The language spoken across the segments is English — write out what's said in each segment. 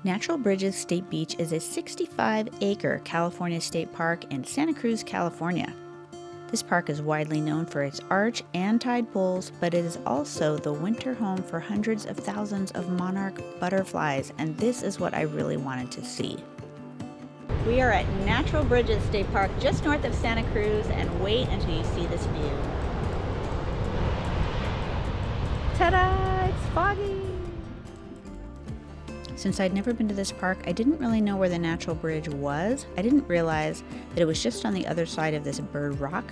Natural Bridges State Beach is a 65-acre California state park in Santa Cruz, California. This park is widely known for its arch and tide pools, but it is also the winter home for hundreds of thousands of monarch butterflies, and this is what I really wanted to see. We are at Natural Bridges State Park just north of Santa Cruz, and wait until you see this view. Ta-da! It's foggy! Since I'd never been to this park, I didn't really know where the Natural Bridge was. I didn't realize that it was just on the other side of this bird rock.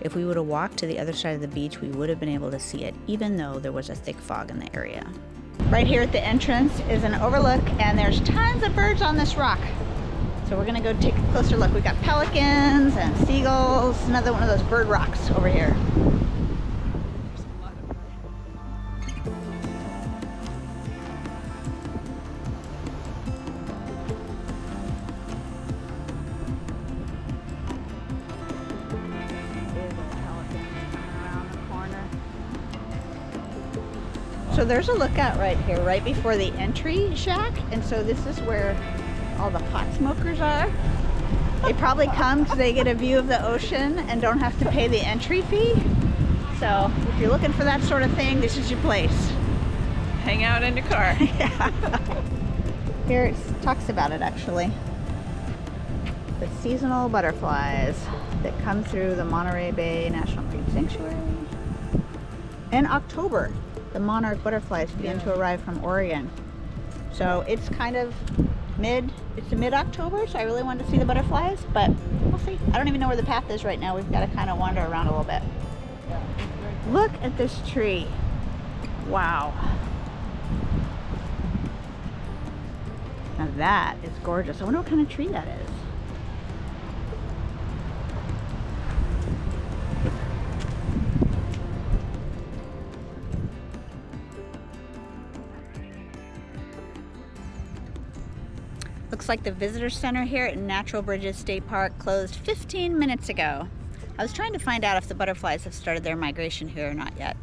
If we would have walked to the other side of the beach, we would have been able to see it, even though there was a thick fog in the area. Right here at the entrance is an overlook, and there's tons of birds on this rock. So we're gonna go take a closer look. We've got pelicans and seagulls, another one of those bird rocks over here. So there's a lookout right here, right before the entry shack, and so this is where all the pot smokers are. They probably come because they get a view of the ocean and don't have to pay the entry fee. So if you're looking for that sort of thing, this is your place. Hang out in your car. Yeah. Here it talks about it actually. The seasonal butterflies that come through the Monterey Bay National Marine Sanctuary. In October, the monarch butterflies begin to arrive from Oregon. So it's kind of mid-October, so I really wanted to see the butterflies, but we'll see. I don't even know where the path is right now. We've got to kind of wander around a little bit. Look at this tree. Wow. Now that is gorgeous. I wonder what kind of tree that is. Looks like the visitor center here at Natural Bridges State Park closed 15 minutes ago. I was trying to find out if the butterflies have started their migration here or not yet,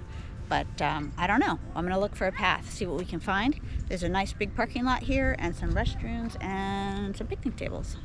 but I don't know. I'm gonna look for a path, see what we can find. There's a nice big parking lot here and some restrooms and some picnic tables.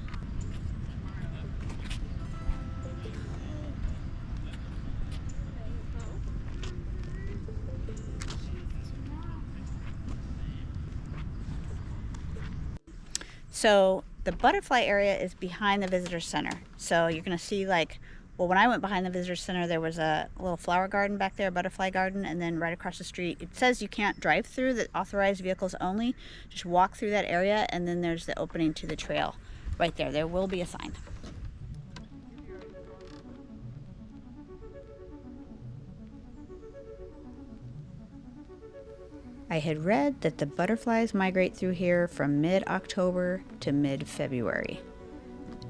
So the butterfly area is behind the visitor center. So you're gonna see well, when I went behind the visitor center, there was a little flower garden back there, a butterfly garden, and then right across the street, it says you can't drive through, that authorized vehicles only. Just walk through that area, and then there's the opening to the trail right there. There will be a sign. I had read that the butterflies migrate through here from mid-October to mid-February.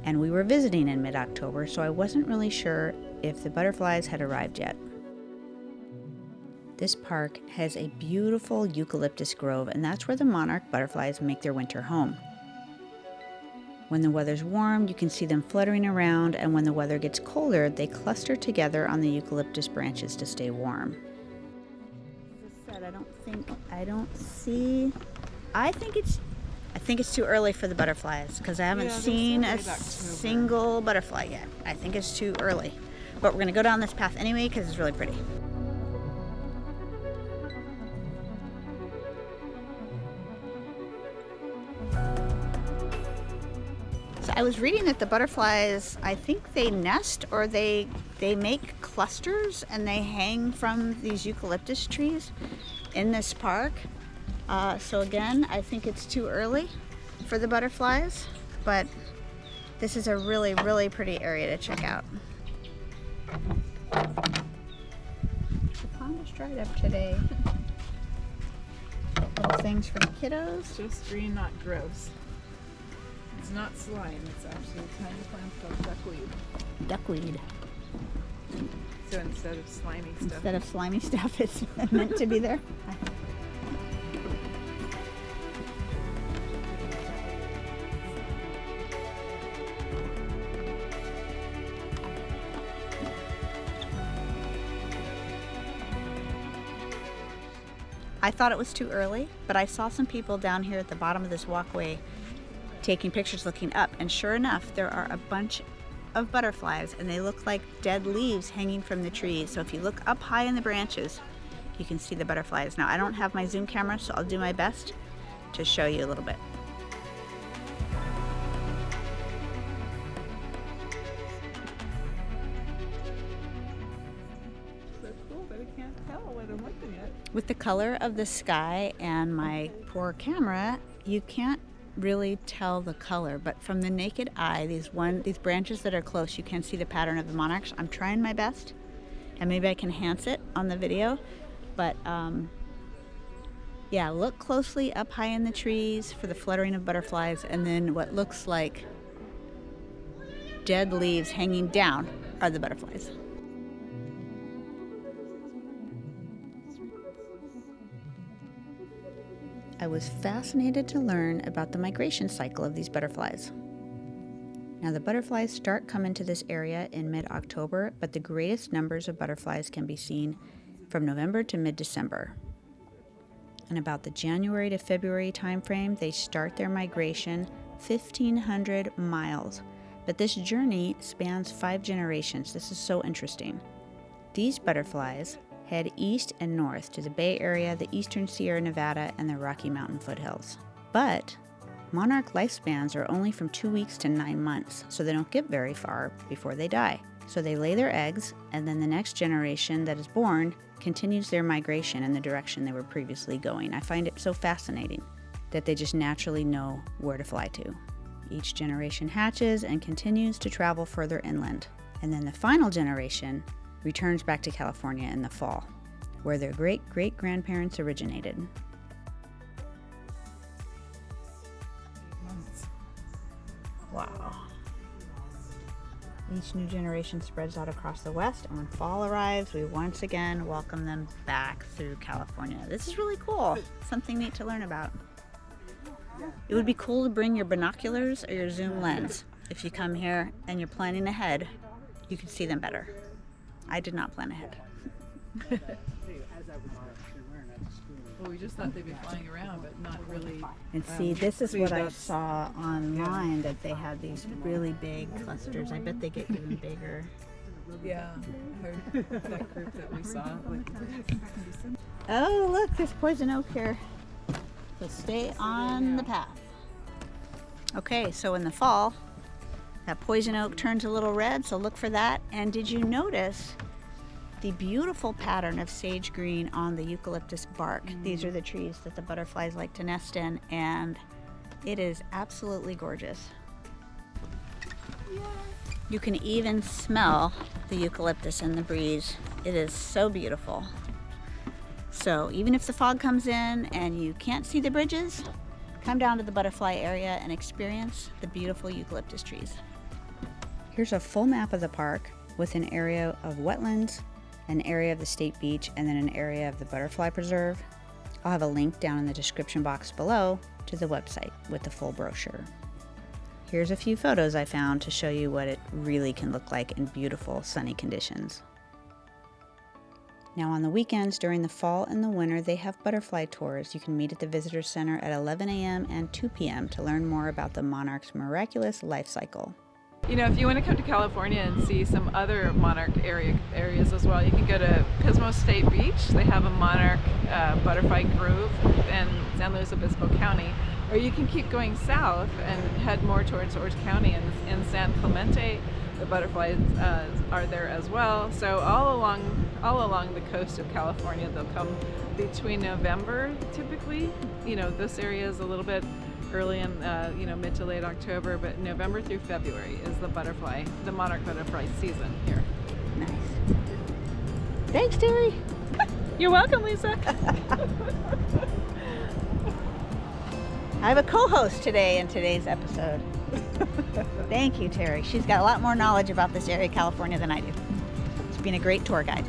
And we were visiting in mid-October, so I wasn't really sure if the butterflies had arrived yet. This park has a beautiful eucalyptus grove, and that's where the monarch butterflies make their winter home. When the weather's warm, you can see them fluttering around, and when the weather gets colder, they cluster together on the eucalyptus branches to stay warm. I think it's too early for the butterflies because I haven't seen a single butterfly yet. I think it's too early. But we're gonna go down this path anyway because it's really pretty. So I was reading that the butterflies, I think they nest or they make clusters and they hang from these eucalyptus trees in this park. So again, I think it's too early for the butterflies, but this is a really, really pretty area to check out. The pond is dried up today. Little things for the kiddos. It's just green, not gross. It's not slime, it's actually a tiny plant called duckweed. Duckweed. So instead of slimy stuff. Instead of slimy stuff, it's meant to be there. I thought it was too early, but I saw some people down here at the bottom of this walkway taking pictures looking up, and sure enough, there are a bunch of butterflies, and they look like dead leaves hanging from the trees. So if you look up high in the branches, you can see the butterflies. Now, I don't have my zoom camera, so I'll do my best to show you a little bit. So cool, but I can't tell what I'm looking at. With the color of the sky and my poor camera, you can't really tell the color, but from the naked eye, these branches that are close, you can see the pattern of the monarchs. I'm trying my best, and maybe I can enhance it on the video, but yeah, look closely up high in the trees for the fluttering of butterflies, and then what looks like dead leaves hanging down are the butterflies. I was fascinated to learn about the migration cycle of these butterflies. Now, the butterflies start coming to this area in mid-October, but the greatest numbers of butterflies can be seen from November to mid-December. And about the January to February timeframe, they start their migration 1,500 miles. But this journey spans 5 generations. This is so interesting. These butterflies head east and north to the Bay Area, the eastern Sierra Nevada, and the Rocky Mountain foothills. But monarch lifespans are only from 2 weeks to 9 months, so they don't get very far before they die. So they lay their eggs, and then the next generation that is born continues their migration in the direction they were previously going. I find it so fascinating that they just naturally know where to fly to. Each generation hatches and continues to travel further inland. And then the final generation returns back to California in the fall, where their great-great-grandparents originated. Wow. Each new generation spreads out across the West, and when fall arrives, we once again welcome them back through California. This is really cool. Something neat to learn about. It would be cool to bring your binoculars or your zoom lens. If you come here and you're planning ahead, you can see them better. I did not plan ahead. Well, we just thought they'd be flying around, but not really. And see, this is what I saw online, that they had these really big clusters. I bet they get even bigger. Yeah, that group that we saw. Oh, look, there's poison oak here. So stay on the path. Okay, so in the fall, that poison oak turns a little red, so look for that. And did you notice the beautiful pattern of sage green on the eucalyptus bark? These are the trees that the butterflies like to nest in, and it is absolutely gorgeous. You can even smell the eucalyptus in the breeze. It is so beautiful. So even if the fog comes in and you can't see the bridges, come down to the butterfly area and experience the beautiful eucalyptus trees. Here's a full map of the park with an area of wetlands, an area of the state beach, and then an area of the butterfly preserve. I'll have a link down in the description box below to the website with the full brochure. Here's a few photos I found to show you what it really can look like in beautiful sunny conditions. Now on the weekends during the fall and the winter, they have butterfly tours. You can meet at the Visitor Center at 11 a.m. and 2 p.m. to learn more about the monarch's miraculous life cycle. You know, if you want to come to California and see some other monarch areas as well, you can go to Pismo State Beach. They have a monarch butterfly grove in San Luis Obispo County. Or you can keep going south and head more towards Orange County and in San Clemente. The butterflies are there as well. So all along the coast of California, they'll come between November, typically. You know, this area is a little bit early in mid to late October, but November through February is the monarch butterfly season here. Nice. Thanks, Terry. You're welcome, Lisa. I have a co-host today in today's episode. Thank you, Terry. She's got a lot more knowledge about this area of California than I do. She's been a great tour guide.